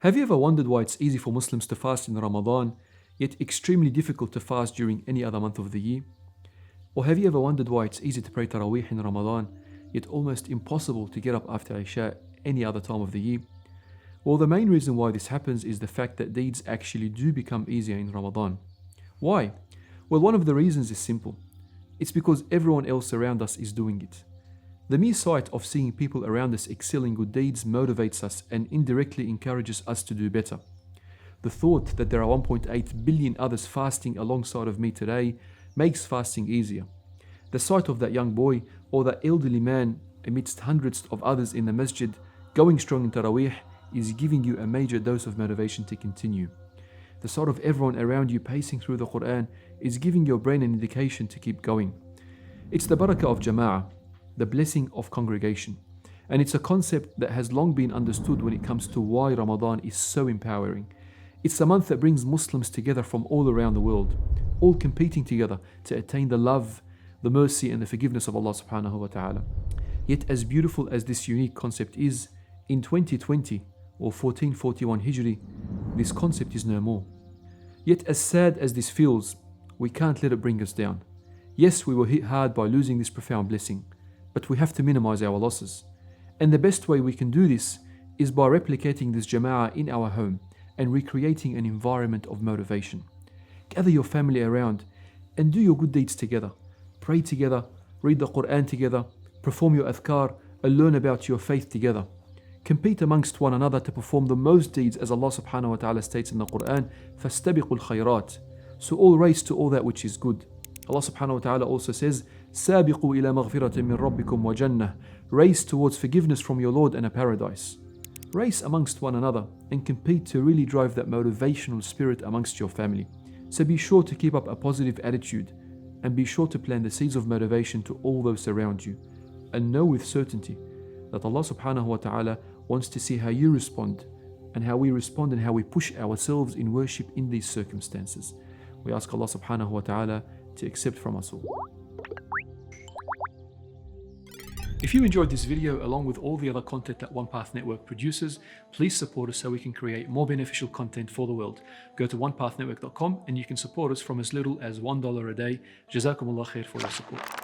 Have you ever wondered why it's easy for Muslims to fast in Ramadan, yet extremely difficult to fast during any other month of the year? Or have you ever wondered why it's easy to pray Taraweeh in Ramadan, yet almost impossible to get up after Isha any other time of the year? Well, the main reason why this happens is the fact that deeds actually do become easier in Ramadan. Why? Well, one of the reasons is simple. It's because everyone else around us is doing it. The mere sight of seeing people around us excel in good deeds motivates us and indirectly encourages us to do better. The thought that there are 1.8 billion others fasting alongside of me today makes fasting easier. The sight of that young boy or that elderly man amidst hundreds of others in the masjid going strong in Taraweeh is giving you a major dose of motivation to continue. The sight of everyone around you pacing through the Quran is giving your brain an indication to keep going. It's the Baraka of Jama'ah, the blessing of congregation. And it's a concept that has long been understood when it comes to why Ramadan is so empowering. It's a month that brings Muslims together from all around the world, all competing together to attain the love, the mercy and the forgiveness of Allah subhanahu wa ta'ala. Yet as beautiful as this unique concept is, in 2020 or 1441 Hijri, this concept is no more. Yet as sad as this feels, we can't let it bring us down. Yes, we were hit hard by losing this profound blessing, but we have to minimize our losses. And the best way we can do this is by replicating this Jama'ah in our home and recreating an environment of motivation. Gather your family around and do your good deeds together. Pray together, read the Quran together, perform your adhkar and learn about your faith together. Compete amongst one another to perform the most deeds as Allah subhanahu wa ta'ala states in the Quran, فَاسْتَبِقُوا الْخَيْرَاتِ. So all race to all that which is good. Allah subhanahu wa ta'ala also says, سَابِقُوا إِلَى مَغْفِرَةٍ مِّن رَبِّكُمْ وَجَنَّةٍ. Race towards forgiveness from your Lord and a paradise. Race amongst one another and compete to really drive that motivational spirit amongst your family. So be sure to keep up a positive attitude and be sure to plant the seeds of motivation to all those around you. And know with certainty that Allah subhanahu wa ta'ala wants to see how you respond and how we respond and how we push ourselves in worship in these circumstances. We ask Allah subhanahu wa ta'ala to accept from us all. If you enjoyed this video along with all the other content that OnePath Network produces, please support us so we can create more beneficial content for the world. Go to onepathnetwork.com and you can support us from as little as $1 a day. Jazakumullah khair for your support.